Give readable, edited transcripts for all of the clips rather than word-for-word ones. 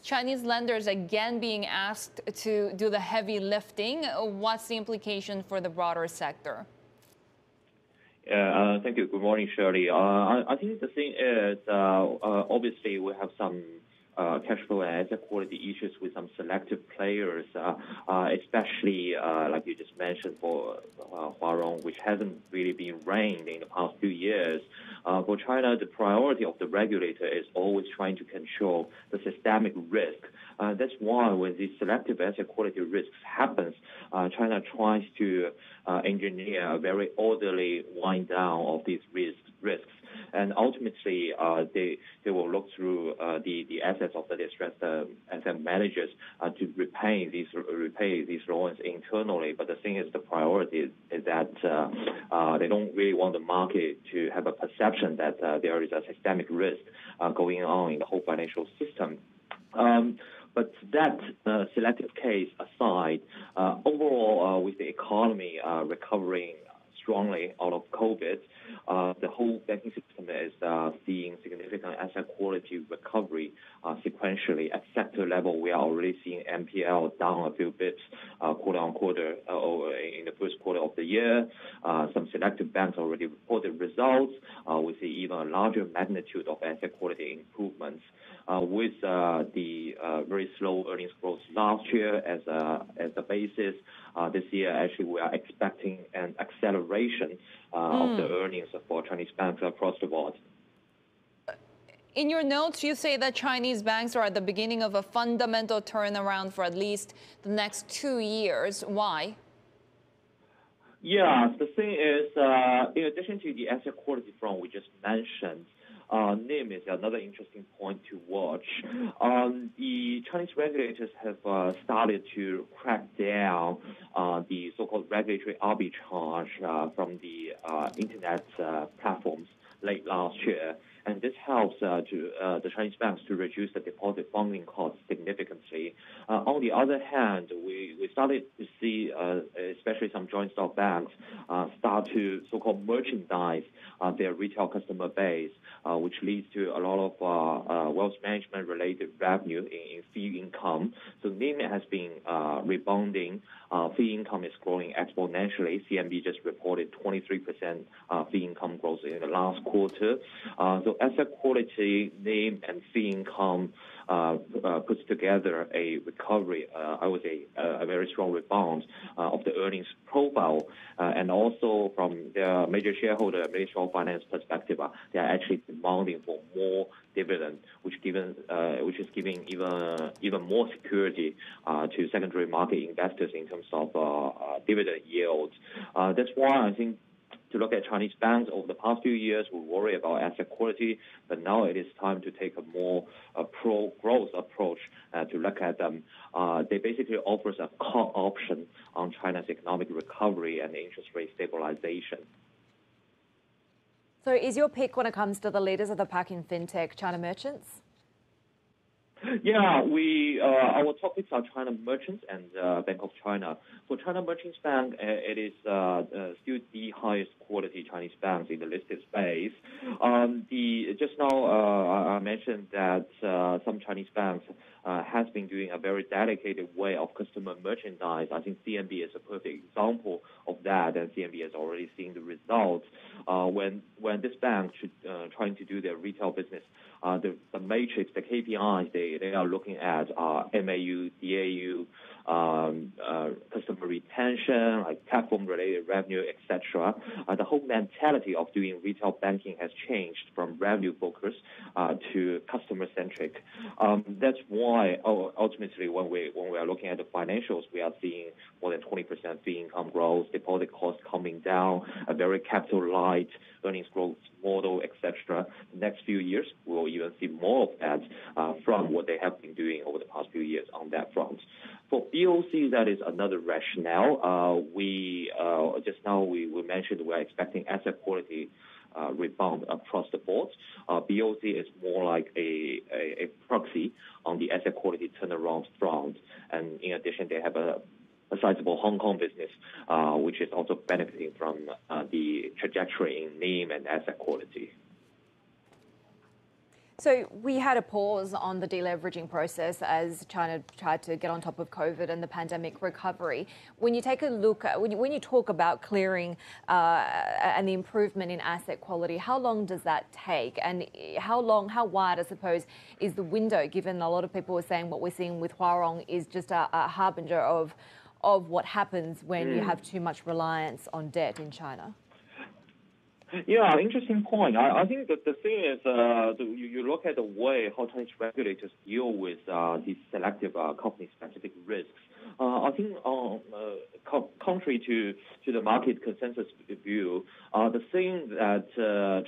Chinese lenders again being asked to do the heavy lifting. What's the implication for the broader sector? Thank you. Good morning, Shirley. I think the thing is, obviously, we have some cash flow and asset quality issues with some selective players, especially like you just mentioned for Huarong, which hasn't really been reined in the past few years. For China, the priority of the regulator is always trying to control the systemic risk. That's why when these selective asset quality risks happens, China tries to engineer a very orderly wind down of these risks. And ultimately, they will look through the assets of the distressed asset managers to repay these loans internally. But the thing is, the priority is that they don't really want the market to have a perception that there is a systemic risk going on in the whole financial system. But that selective case aside, overall, with the economy recovering strongly out of COVID, the whole banking system is seeing significant asset quality recovery sequentially. At sector level, we are already seeing NPL down a few bits quarter on quarter in the first quarter of the year. Some selective banks already reported results with even a larger magnitude of asset quality improvements. With the very slow earnings growth last year as the basis, this year actually we are expecting an acceleration of the earnings for Chinese banks across the board. In your notes, you say that Chinese banks are at the beginning of a fundamental turnaround for at least the next 2 years. Why? Yeah, the thing is, in addition to the asset quality front we just mentioned, NIM is another interesting point to watch. The Chinese regulators have started to crack down on the so-called regulatory arbitrage from the internet platforms late last year. And this helps the Chinese banks to reduce the deposit funding costs significantly. On the other hand, we started to see, especially some joint stock banks, start to so-called merchandise their retail customer base, which leads to a lot of wealth management-related revenue in fee income. So NIM has been rebounding. Fee income is growing exponentially. CMB just reported 23% fee income growth in the last quarter. So asset quality, NIM, and fee income puts together a recovery, I would say a very strong rebound of the earnings profile. And also from their major shareholder, Ministry of Finance perspective, they are actually demanding for more dividend, which is giving even more security to secondary market investors in terms of dividend yields. That's why I think to look at Chinese banks over the past few years, we worry about asset quality, but now it is time to take a more pro-growth approach to look at them. They basically offers a call option on China's economic recovery and interest rate stabilization. So is your pick when it comes to the leaders of the pack in fintech, China Merchants? Yeah, our topics are China Merchants and Bank of China. For China Merchants Bank, it is still the highest quality Chinese banks in the listed space. Just now, I mentioned that some Chinese banks has been doing a very dedicated way of customer merchandise. I think CMB is a perfect example of that, and CMB has already seen the results. When this bank should trying to do their retail business, the matrix, the KPIs they are looking at are MAU, DAU, customer retention, like platform-related revenue, etc. The whole mentality of doing retail banking has changed from revenue focus to customer-centric. That's why ultimately when we are looking at the financials, we are seeing more than 20% fee income growth, deposit costs coming down, a very capital-light earnings growth model, etc. The next few years, we will even see more of that from what they have been doing over the past few years on that front. For BOC, that is another rationale. We mentioned we're expecting asset quality rebound across the board. BOC is more like a proxy on the asset quality turnaround front. And in addition, they have a sizable Hong Kong business, which is also benefiting from the trajectory in NIM and asset quality. So we had a pause on the deleveraging process as China tried to get on top of COVID and the pandemic recovery. When you take a look at, when you talk about clearing and the improvement in asset quality, how long does that take? And how wide, I suppose, is the window, given a lot of people are saying what we're seeing with Huarong is just a harbinger of what happens when you have too much reliance on debt in China? Yeah, interesting point. I think that the thing is, you look at the way how Chinese regulators deal with these selective company-specific risks. I think, contrary to the market consensus view, the thing that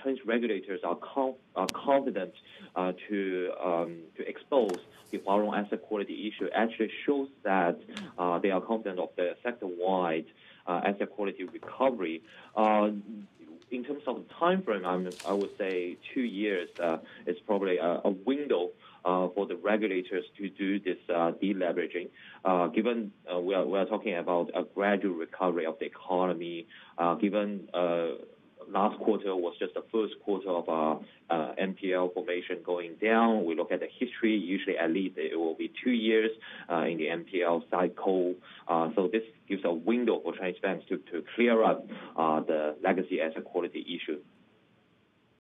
Chinese regulators are confident to expose the Huarong asset quality issue actually shows that they are confident of the sector-wide asset quality recovery. In terms of time frame, I would say 2 years is probably a window for the regulators to do this deleveraging. Given we are talking about a gradual recovery of the economy, given last quarter was just the first quarter of NPL formation going down. We look at the history, usually at least it will be 2 years in the NPL cycle. So this gives a window for Chinese banks to clear up the legacy asset quality issue.